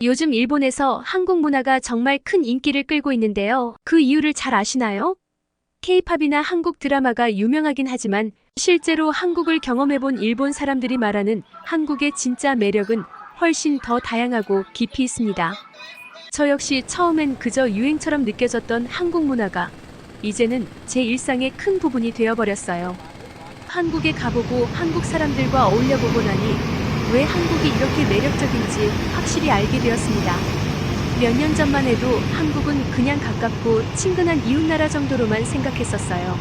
요즘 일본에서 한국 문화가 정말 큰 인기를 끌고 있는데요. 그 이유를 잘 아시나요? K-팝이나 한국 드라마가 유명하긴 하지만 실제로 한국을 경험해본 일본 사람들이 말하는 한국의 진짜 매력은 훨씬 더 다양하고 깊이 있습니다. 저 역시 처음엔 그저 유행처럼 느껴졌던 한국 문화가 이제는 제 일상의 큰 부분이 되어버렸어요. 한국에 가보고 한국 사람들과 어울려보고 나니 왜 한국이 이렇게 매력적인지 확실히 알게 되었습니다. 몇 년 전만 해도 한국은 그냥 가깝고 친근한 이웃나라 정도로만 생각했었어요.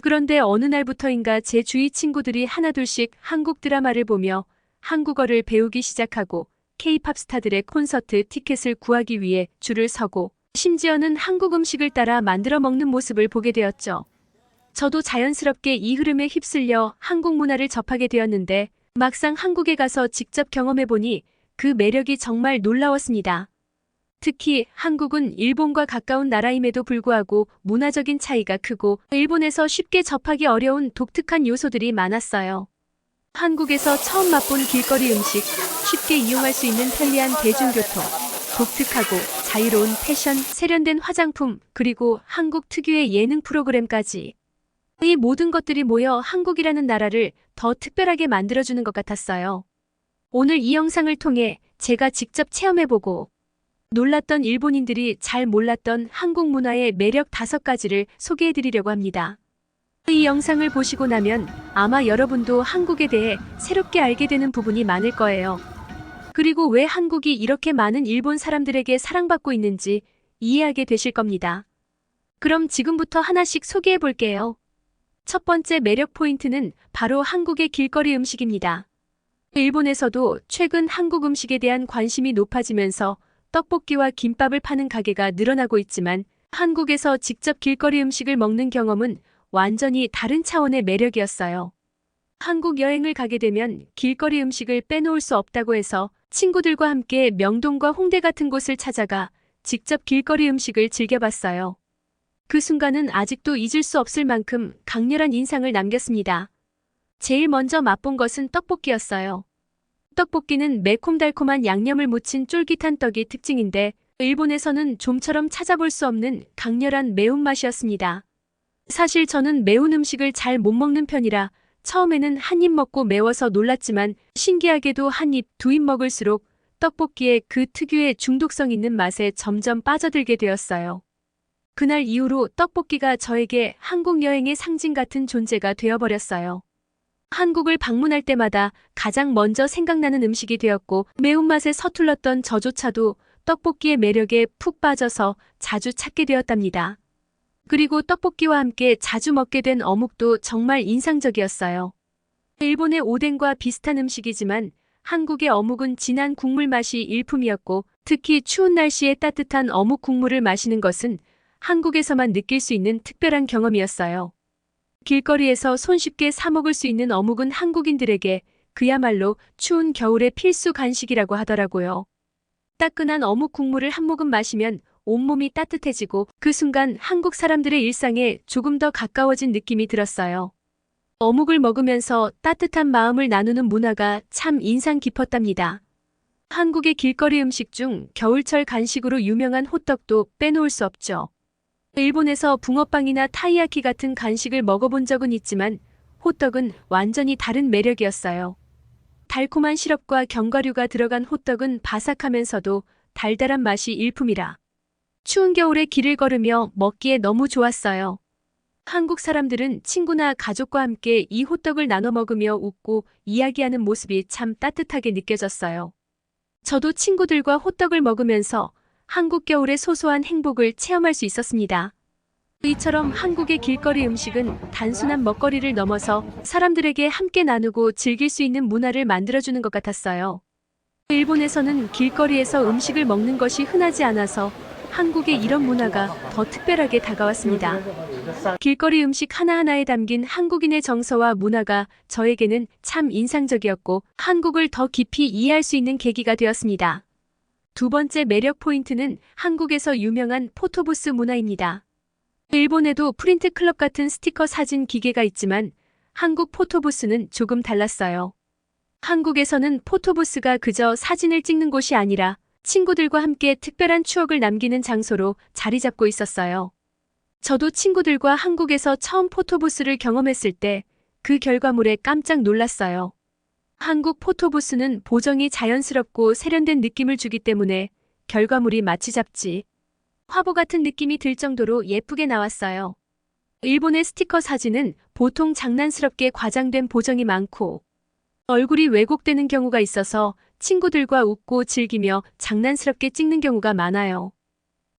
그런데 어느 날부터인가 제 주위 친구들이 하나둘씩 한국 드라마를 보며 한국어를 배우기 시작하고 K-팝 스타들의 콘서트 티켓을 구하기 위해 줄을 서고 심지어는 한국 음식을 따라 만들어 먹는 모습을 보게 되었죠. 저도 자연스럽게 이 흐름에 휩쓸려 한국 문화를 접하게 되었는데 막상 한국에 가서 직접 경험해보니 그 매력이 정말 놀라웠습니다. 특히 한국은 일본과 가까운 나라임에도 불구하고 문화적인 차이가 크고 일본에서 쉽게 접하기 어려운 독특한 요소들이 많았어요. 한국에서 처음 맛본 길거리 음식, 쉽게 이용할 수 있는 편리한 대중교통, 독특하고 자유로운 패션, 세련된 화장품, 그리고 한국 특유의 예능 프로그램까지. 이 모든 것들이 모여 한국이라는 나라를 더 특별하게 만들어주는 것 같았어요. 오늘 이 영상을 통해 제가 직접 체험해보고 놀랐던 일본인들이 잘 몰랐던 한국 문화의 매력 5가지를 소개해드리려고 합니다. 이 영상을 보시고 나면 아마 여러분도 한국에 대해 새롭게 알게 되는 부분이 많을 거예요. 그리고 왜 한국이 이렇게 많은 일본 사람들에게 사랑받고 있는지 이해하게 되실 겁니다. 그럼 지금부터 하나씩 소개해 볼게요. 첫 번째 매력 포인트는 바로 한국의 길거리 음식입니다. 일본에서도 최근 한국 음식에 대한 관심이 높아지면서 떡볶이와 김밥을 파는 가게가 늘어나고 있지만 한국에서 직접 길거리 음식을 먹는 경험은 완전히 다른 차원의 매력이었어요. 한국 여행을 가게 되면 길거리 음식을 빼놓을 수 없다고 해서 친구들과 함께 명동과 홍대 같은 곳을 찾아가 직접 길거리 음식을 즐겨봤어요. 그 순간은 아직도 잊을 수 없을 만큼 강렬한 인상을 남겼습니다. 제일 먼저 맛본 것은 떡볶이였어요. 떡볶이는 매콤달콤한 양념을 묻힌 쫄깃한 떡이 특징인데 일본에서는 좀처럼 찾아볼 수 없는 강렬한 매운맛이었습니다. 사실 저는 매운 음식을 잘 못 먹는 편이라 처음에는 한 입 먹고 매워서 놀랐지만 신기하게도 한 입, 두 입 먹을수록 떡볶이의 그 특유의 중독성 있는 맛에 점점 빠져들게 되었어요. 그날 이후로 떡볶이가 저에게 한국 여행의 상징 같은 존재가 되어버렸어요. 한국을 방문할 때마다 가장 먼저 생각나는 음식이 되었고 매운맛에 서툴렀던 저조차도 떡볶이의 매력에 푹 빠져서 자주 찾게 되었답니다. 그리고 떡볶이와 함께 자주 먹게 된 어묵도 정말 인상적이었어요. 일본의 오뎅과 비슷한 음식이지만 한국의 어묵은 진한 국물 맛이 일품이었고 특히 추운 날씨에 따뜻한 어묵 국물을 마시는 것은 한국에서만 느낄 수 있는 특별한 경험이었어요. 길거리에서 손쉽게 사 먹을 수 있는 어묵은 한국인들에게 그야말로 추운 겨울의 필수 간식이라고 하더라고요. 따끈한 어묵 국물을 한 모금 마시면 온몸이 따뜻해지고 그 순간 한국 사람들의 일상에 조금 더 가까워진 느낌이 들었어요. 어묵을 먹으면서 따뜻한 마음을 나누는 문화가 참 인상 깊었답니다. 한국의 길거리 음식 중 겨울철 간식으로 유명한 호떡도 빼놓을 수 없죠. 일본에서 붕어빵이나 타이야키 같은 간식을 먹어본 적은 있지만 호떡은 완전히 다른 매력이었어요. 달콤한 시럽과 견과류가 들어간 호떡은 바삭하면서도 달달한 맛이 일품이라 추운 겨울에 길을 걸으며 먹기에 너무 좋았어요. 한국 사람들은 친구나 가족과 함께 이 호떡을 나눠 먹으며 웃고 이야기하는 모습이 참 따뜻하게 느껴졌어요. 저도 친구들과 호떡을 먹으면서 한국 겨울의 소소한 행복을 체험할 수 있었습니다. 이처럼 한국의 길거리 음식은 단순한 먹거리를 넘어서 사람들에게 함께 나누고 즐길 수 있는 문화를 만들어주는 것 같았어요. 일본에서는 길거리에서 음식을 먹는 것이 흔하지 않아서 한국의 이런 문화가 더 특별하게 다가왔습니다. 길거리 음식 하나하나에 담긴 한국인의 정서와 문화가 저에게는 참 인상적이었고 한국을 더 깊이 이해할 수 있는 계기가 되었습니다. 두 번째 매력 포인트는 한국에서 유명한 포토부스 문화입니다. 일본에도 프린트 클럽 같은 스티커 사진 기계가 있지만 한국 포토부스는 조금 달랐어요. 한국에서는 포토부스가 그저 사진을 찍는 곳이 아니라 친구들과 함께 특별한 추억을 남기는 장소로 자리 잡고 있었어요. 저도 친구들과 한국에서 처음 포토부스를 경험했을 때 그 결과물에 깜짝 놀랐어요. 한국 포토부스는 보정이 자연스럽고 세련된 느낌을 주기 때문에 결과물이 마치 잡지, 화보 같은 느낌이 들 정도로 예쁘게 나왔어요. 일본의 스티커 사진은 보통 장난스럽게 과장된 보정이 많고 얼굴이 왜곡되는 경우가 있어서 친구들과 웃고 즐기며 장난스럽게 찍는 경우가 많아요.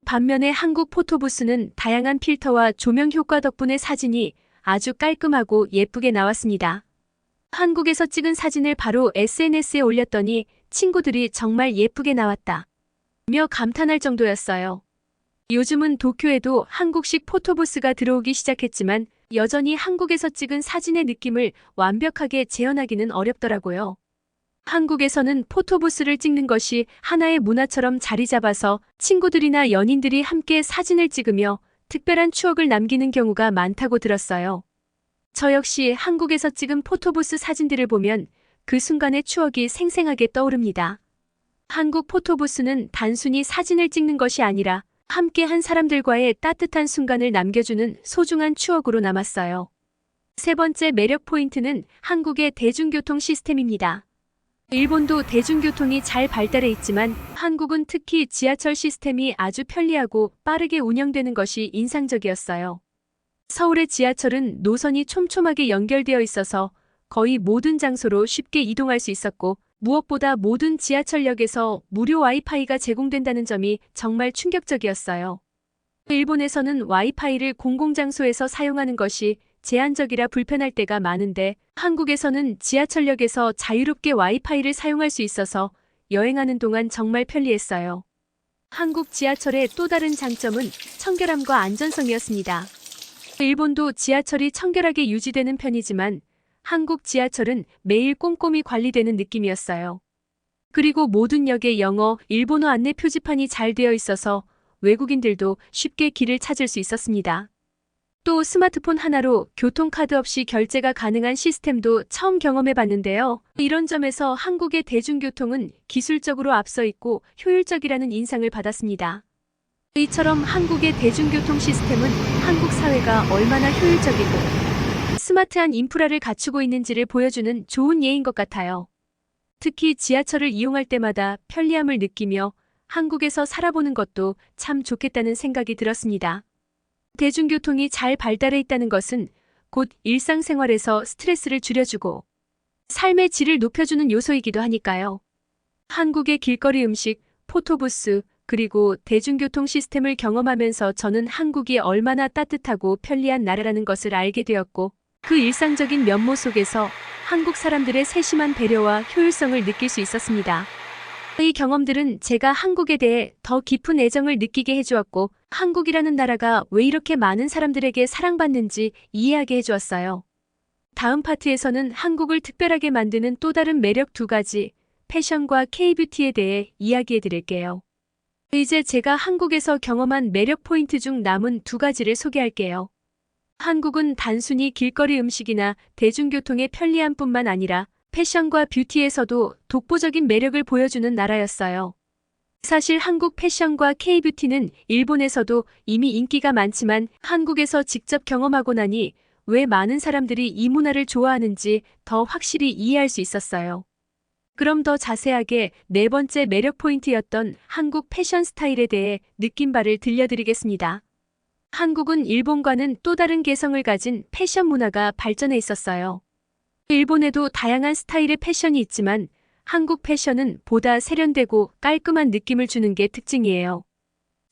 반면에 한국 포토부스는 다양한 필터와 조명 효과 덕분에 사진이 아주 깔끔하고 예쁘게 나왔습니다. 한국에서 찍은 사진을 바로 SNS에 올렸더니 친구들이 정말 예쁘게 나왔다 며 감탄할 정도였어요. 요즘은 도쿄에도 한국식 포토부스가 들어오기 시작했지만 여전히 한국에서 찍은 사진의 느낌을 완벽하게 재현하기는 어렵더라고요. 한국에서는 포토부스를 찍는 것이 하나의 문화처럼 자리 잡아서 친구들이나 연인들이 함께 사진을 찍으며 특별한 추억을 남기는 경우가 많다고 들었어요. 저 역시 한국에서 찍은 포토부스 사진들을 보면 그 순간의 추억이 생생하게 떠오릅니다. 한국 포토부스는 단순히 사진을 찍는 것이 아니라 함께한 사람들과의 따뜻한 순간을 남겨주는 소중한 추억으로 남았어요. 세 번째 매력 포인트는 한국의 대중교통 시스템입니다. 일본도 대중교통이 잘 발달해 있지만 한국은 특히 지하철 시스템이 아주 편리하고 빠르게 운영되는 것이 인상적이었어요. 서울의 지하철은 노선이 촘촘하게 연결되어 있어서 거의 모든 장소로 쉽게 이동할 수 있었고 무엇보다 모든 지하철역에서 무료 와이파이가 제공된다는 점이 정말 충격적이었어요. 일본에서는 와이파이를 공공장소에서 사용하는 것이 제한적이라 불편할 때가 많은데 한국에서는 지하철역에서 자유롭게 와이파이를 사용할 수 있어서 여행하는 동안 정말 편리했어요. 한국 지하철의 또 다른 장점은 청결함과 안전성이었습니다. 일본도 지하철이 청결하게 유지되는 편이지만 한국 지하철은 매일 꼼꼼히 관리되는 느낌이었어요. 그리고 모든 역에 영어, 일본어 안내 표지판이 잘 되어 있어서 외국인들도 쉽게 길을 찾을 수 있었습니다. 또 스마트폰 하나로 교통카드 없이 결제가 가능한 시스템도 처음 경험해 봤는데요. 이런 점에서 한국의 대중교통은 기술적으로 앞서 있고 효율적이라는 인상을 받았습니다. 이처럼 한국의 대중교통 시스템은 한국 사회가 얼마나 효율적이고 스마트한 인프라를 갖추고 있는지를 보여주는 좋은 예인 것 같아요. 특히 지하철을 이용할 때마다 편리함을 느끼며 한국에서 살아보는 것도 참 좋겠다는 생각이 들었습니다. 대중교통이 잘 발달해 있다는 것은 곧 일상생활에서 스트레스를 줄여주고 삶의 질을 높여주는 요소이기도 하니까요. 한국의 길거리 음식, 포토부스, 그리고 대중교통 시스템을 경험하면서 저는 한국이 얼마나 따뜻하고 편리한 나라라는 것을 알게 되었고 그 일상적인 면모 속에서 한국 사람들의 세심한 배려와 효율성을 느낄 수 있었습니다. 이 경험들은 제가 한국에 대해 더 깊은 애정을 느끼게 해주었고 한국이라는 나라가 왜 이렇게 많은 사람들에게 사랑받는지 이해하게 해주었어요. 다음 파트에서는 한국을 특별하게 만드는 또 다른 매력 두 가지, 패션과 K-뷰티에 대해 이야기해 드릴게요. 이제 제가 한국에서 경험한 매력 포인트 중 남은 두 가지를 소개할게요. 한국은 단순히 길거리 음식이나 대중교통의 편리함뿐만 아니라 패션과 뷰티에서도 독보적인 매력을 보여주는 나라였어요. 사실 한국 패션과 K-뷰티는 일본에서도 이미 인기가 많지만 한국에서 직접 경험하고 나니 왜 많은 사람들이 이 문화를 좋아하는지 더 확실히 이해할 수 있었어요. 그럼 더 자세하게 네 번째 매력 포인트였던 한국 패션 스타일에 대해 느낀 바를 들려드리겠습니다. 한국은 일본과는 또 다른 개성을 가진 패션 문화가 발전해 있었어요. 일본에도 다양한 스타일의 패션이 있지만 한국 패션은 보다 세련되고 깔끔한 느낌을 주는 게 특징이에요.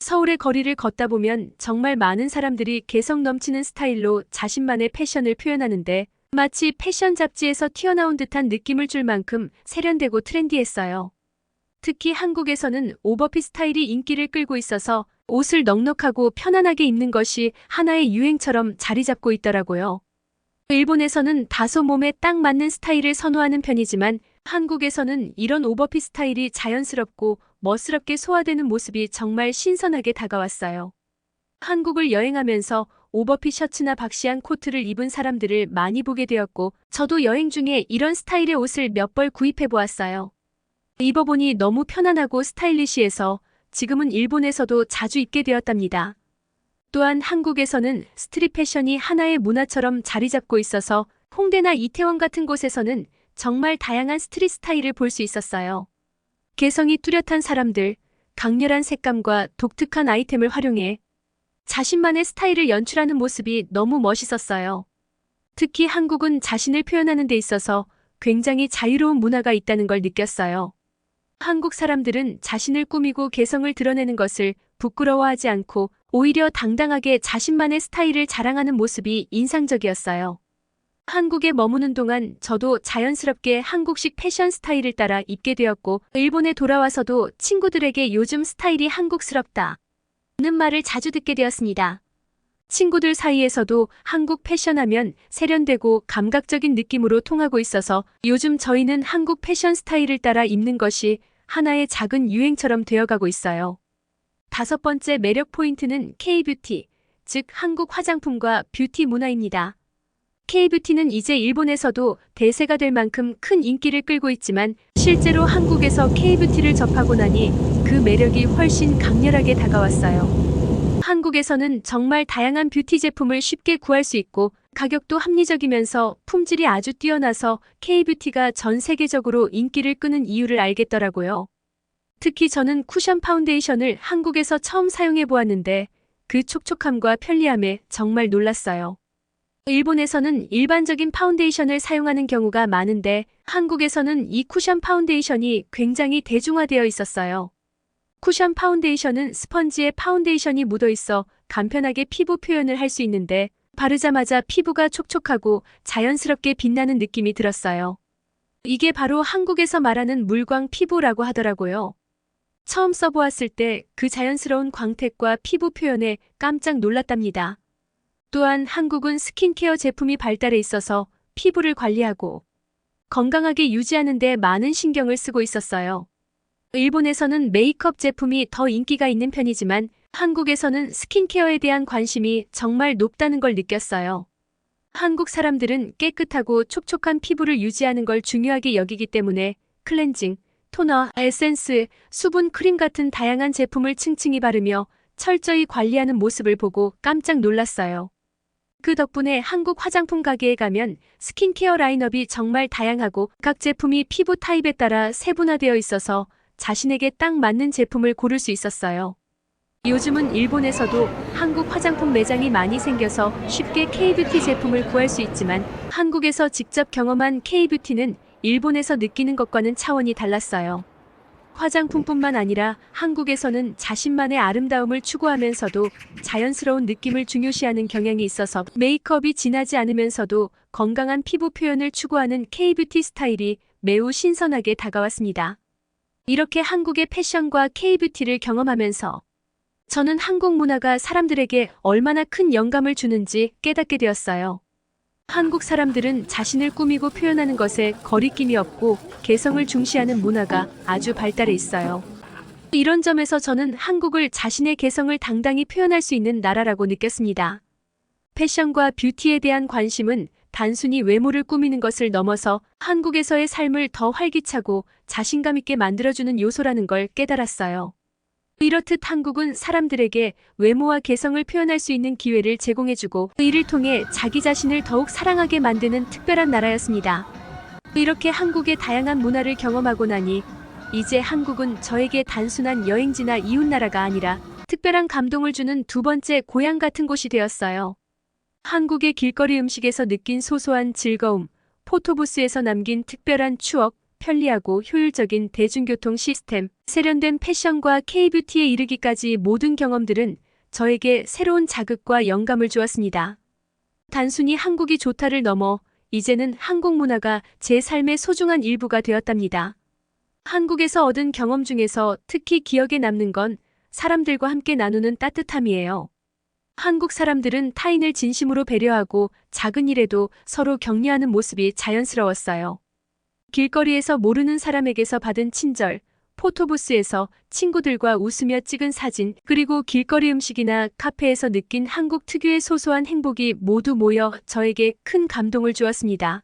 서울의 거리를 걷다 보면 정말 많은 사람들이 개성 넘치는 스타일로 자신만의 패션을 표현하는데 마치 패션 잡지에서 튀어나온 듯한 느낌을 줄 만큼 세련되고 트렌디했어요. 특히 한국에서는 오버핏 스타일이 인기를 끌고 있어서 옷을 넉넉하고 편안하게 입는 것이 하나의 유행처럼 자리 잡고 있더라고요. 일본에서는 다소 몸에 딱 맞는 스타일을 선호하는 편이지만 한국에서는 이런 오버핏 스타일이 자연스럽고 멋스럽게 소화되는 모습이 정말 신선하게 다가왔어요. 한국을 여행하면서 오버핏 셔츠나 박시한 코트를 입은 사람들을 많이 보게 되었고 저도 여행 중에 이런 스타일의 옷을 몇 벌 구입해 보았어요. 입어보니 너무 편안하고 스타일리시해서 지금은 일본에서도 자주 입게 되었답니다. 또한 한국에서는 스트릿 패션이 하나의 문화처럼 자리 잡고 있어서 홍대나 이태원 같은 곳에서는 정말 다양한 스트릿 스타일을 볼 수 있었어요. 개성이 뚜렷한 사람들, 강렬한 색감과 독특한 아이템을 활용해 자신만의 스타일을 연출하는 모습이 너무 멋있었어요. 특히 한국은 자신을 표현하는 데 있어서 굉장히 자유로운 문화가 있다는 걸 느꼈어요. 한국 사람들은 자신을 꾸미고 개성을 드러내는 것을 부끄러워하지 않고 오히려 당당하게 자신만의 스타일을 자랑하는 모습이 인상적이었어요. 한국에 머무는 동안 저도 자연스럽게 한국식 패션 스타일을 따라 입게 되었고, 일본에 돌아와서도 친구들에게 요즘 스타일이 한국스럽다 는 말을 자주 듣게 되었습니다. 친구들 사이에서도 한국 패션하면 세련되고 감각적인 느낌으로 통하고 있어서 요즘 저희는 한국 패션 스타일을 따라 입는 것이 하나의 작은 유행처럼 되어가고 있어요. 5번째 매력 포인트는 K-뷰티, 즉 한국 화장품과 뷰티 문화입니다. K-뷰티는 이제 일본에서도 대세가 될 만큼 큰 인기를 끌고 있지만 실제로 한국에서 K-뷰티를 접하고 나니 그 매력이 훨씬 강렬하게 다가왔어요. 한국에서는 정말 다양한 뷰티 제품을 쉽게 구할 수 있고 가격도 합리적이면서 품질이 아주 뛰어나서 K-뷰티가 전 세계적으로 인기를 끄는 이유를 알겠더라고요. 특히 저는 쿠션 파운데이션을 한국에서 처음 사용해 보았는데 그 촉촉함과 편리함에 정말 놀랐어요. 일본에서는 일반적인 파운데이션을 사용하는 경우가 많은데 한국에서는 이 쿠션 파운데이션이 굉장히 대중화되어 있었어요. 쿠션 파운데이션은 스펀지에 파운데이션이 묻어 있어 간편하게 피부 표현을 할 수 있는데 바르자마자 피부가 촉촉하고 자연스럽게 빛나는 느낌이 들었어요. 이게 바로 한국에서 말하는 물광 피부라고 하더라고요. 처음 써보았을 때 그 자연스러운 광택과 피부 표현에 깜짝 놀랐답니다. 또한 한국은 스킨케어 제품이 발달해 있어서 피부를 관리하고 건강하게 유지하는 데 많은 신경을 쓰고 있었어요. 일본에서는 메이크업 제품이 더 인기가 있는 편이지만 한국에서는 스킨케어에 대한 관심이 정말 높다는 걸 느꼈어요. 한국 사람들은 깨끗하고 촉촉한 피부를 유지하는 걸 중요하게 여기기 때문에 클렌징, 토너, 에센스, 수분 크림 같은 다양한 제품을 층층이 바르며 철저히 관리하는 모습을 보고 깜짝 놀랐어요. 그 덕분에 한국 화장품 가게에 가면 스킨케어 라인업이 정말 다양하고 각 제품이 피부 타입에 따라 세분화되어 있어서 자신에게 딱 맞는 제품을 고를 수 있었어요. 요즘은 일본에서도 한국 화장품 매장이 많이 생겨서 쉽게 K-뷰티 제품을 구할 수 있지만 한국에서 직접 경험한 K-뷰티는 일본에서 느끼는 것과는 차원이 달랐어요. 화장품뿐만 아니라 한국에서는 자신만의 아름다움을 추구하면서도 자연스러운 느낌을 중요시하는 경향이 있어서 메이크업이 진하지 않으면서도 건강한 피부 표현을 추구하는 K-뷰티 스타일이 매우 신선하게 다가왔습니다. 이렇게 한국의 패션과 K-뷰티를 경험하면서 저는 한국 문화가 사람들에게 얼마나 큰 영감을 주는지 깨닫게 되었어요. 한국 사람들은 자신을 꾸미고 표현하는 것에 거리낌이 없고 개성을 중시하는 문화가 아주 발달해 있어요. 이런 점에서 저는 한국을 자신의 개성을 당당히 표현할 수 있는 나라라고 느꼈습니다. 패션과 뷰티에 대한 관심은 단순히 외모를 꾸미는 것을 넘어서 한국에서의 삶을 더 활기차고 자신감 있게 만들어주는 요소라는 걸 깨달았어요. 이렇듯 한국은 사람들에게 외모와 개성을 표현할 수 있는 기회를 제공해주고 이를 통해 자기 자신을 더욱 사랑하게 만드는 특별한 나라였습니다. 이렇게 한국의 다양한 문화를 경험하고 나니 이제 한국은 저에게 단순한 여행지나 이웃나라가 아니라 특별한 감동을 주는 2번째 고향 같은 곳이 되었어요. 한국의 길거리 음식에서 느낀 소소한 즐거움, 포토부스에서 남긴 특별한 추억, 편리하고 효율적인 대중교통 시스템, 세련된 패션과 K-뷰티에 이르기까지 모든 경험들은 저에게 새로운 자극과 영감을 주었습니다. 단순히 한국이 좋다를 넘어 이제는 한국 문화가 제 삶의 소중한 일부가 되었답니다. 한국에서 얻은 경험 중에서 특히 기억에 남는 건 사람들과 함께 나누는 따뜻함이에요. 한국 사람들은 타인을 진심으로 배려하고 작은 일에도 서로 격려하는 모습이 자연스러웠어요. 길거리에서 모르는 사람에게서 받은 친절, 포토부스에서 친구들과 웃으며 찍은 사진, 그리고 길거리 음식이나 카페에서 느낀 한국 특유의 소소한 행복이 모두 모여 저에게 큰 감동을 주었습니다.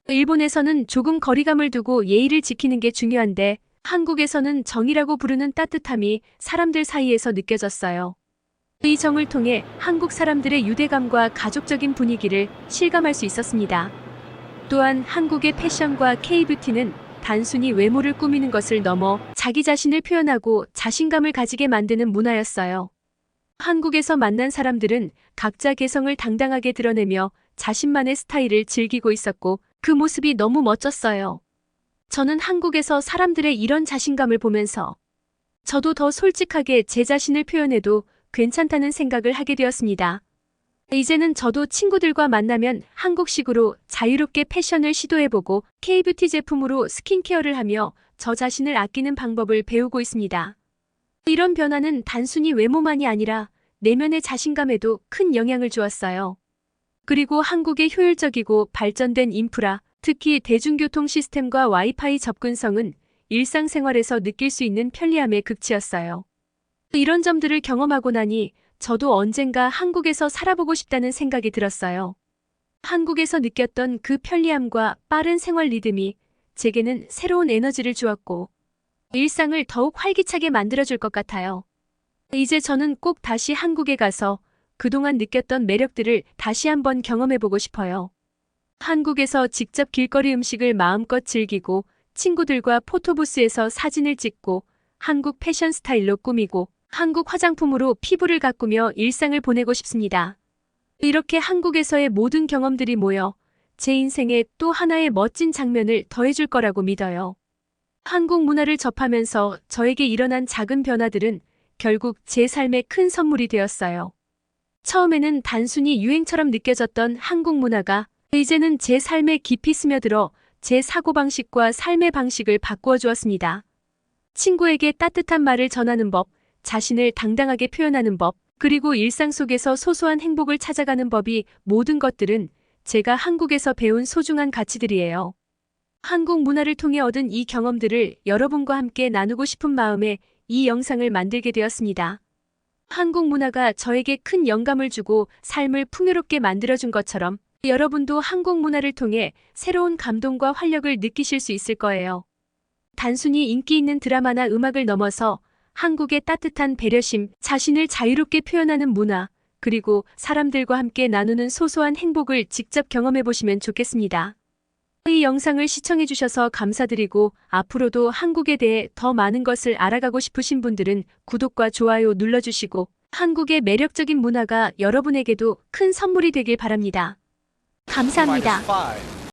일본에서는 조금 거리감을 두고 예의를 지키는 게 중요한데 한국에서는 정이라고 부르는 따뜻함이 사람들 사이에서 느껴졌어요. 이 정을 통해 한국 사람들의 유대감과 가족적인 분위기를 실감할 수 있었습니다. 또한 한국의 패션과 K-뷰티는 단순히 외모를 꾸미는 것을 넘어 자기 자신을 표현하고 자신감을 가지게 만드는 문화였어요. 한국에서 만난 사람들은 각자 개성을 당당하게 드러내며 자신만의 스타일을 즐기고 있었고 그 모습이 너무 멋졌어요. 저는 한국에서 사람들의 이런 자신감을 보면서 저도 더 솔직하게 제 자신을 표현해도 괜찮다는 생각을 하게 되었습니다. 이제는 저도 친구들과 만나면 한국식으로 자유롭게 패션을 시도해보고 K-뷰티 제품으로 스킨케어를 하며 저 자신을 아끼는 방법을 배우고 있습니다. 이런 변화는 단순히 외모만이 아니라 내면의 자신감에도 큰 영향을 주었어요. 그리고 한국의 효율적이고 발전된 인프라, 특히 대중교통 시스템과 와이파이 접근성은 일상생활에서 느낄 수 있는 편리함의 극치였어요. 이런 점들을 경험하고 나니 저도 언젠가 한국에서 살아보고 싶다는 생각이 들었어요. 한국에서 느꼈던 그 편리함과 빠른 생활 리듬이 제게는 새로운 에너지를 주었고 일상을 더욱 활기차게 만들어줄 것 같아요. 이제 저는 꼭 다시 한국에 가서 그동안 느꼈던 매력들을 다시 한번 경험해보고 싶어요. 한국에서 직접 길거리 음식을 마음껏 즐기고 친구들과 포토부스에서 사진을 찍고 한국 패션 스타일로 꾸미고 한국 화장품으로 피부를 가꾸며 일상을 보내고 싶습니다. 이렇게 한국에서의 모든 경험들이 모여 제 인생에 또 하나의 멋진 장면을 더해줄 거라고 믿어요. 한국 문화를 접하면서 저에게 일어난 작은 변화들은 결국 제 삶의 큰 선물이 되었어요. 처음에는 단순히 유행처럼 느껴졌던 한국 문화가 이제는 제 삶에 깊이 스며들어 제 사고방식과 삶의 방식을 바꾸어 주었습니다. 친구에게 따뜻한 말을 전하는 법, 자신을 당당하게 표현하는 법, 그리고 일상 속에서 소소한 행복을 찾아가는 법이 모든 것들은 제가 한국에서 배운 소중한 가치들이에요. 한국 문화를 통해 얻은 이 경험들을 여러분과 함께 나누고 싶은 마음에 이 영상을 만들게 되었습니다. 한국 문화가 저에게 큰 영감을 주고 삶을 풍요롭게 만들어준 것처럼 여러분도 한국 문화를 통해 새로운 감동과 활력을 느끼실 수 있을 거예요. 단순히 인기 있는 드라마나 음악을 넘어서 한국의 따뜻한 배려심, 자신을 자유롭게 표현하는 문화, 그리고 사람들과 함께 나누는 소소한 행복을 직접 경험해 보시면 좋겠습니다. 이 영상을 시청해 주셔서 감사드리고 앞으로도 한국에 대해 더 많은 것을 알아가고 싶으신 분들은 구독과 좋아요 눌러주시고 한국의 매력적인 문화가 여러분에게도 큰 선물이 되길 바랍니다. 감사합니다.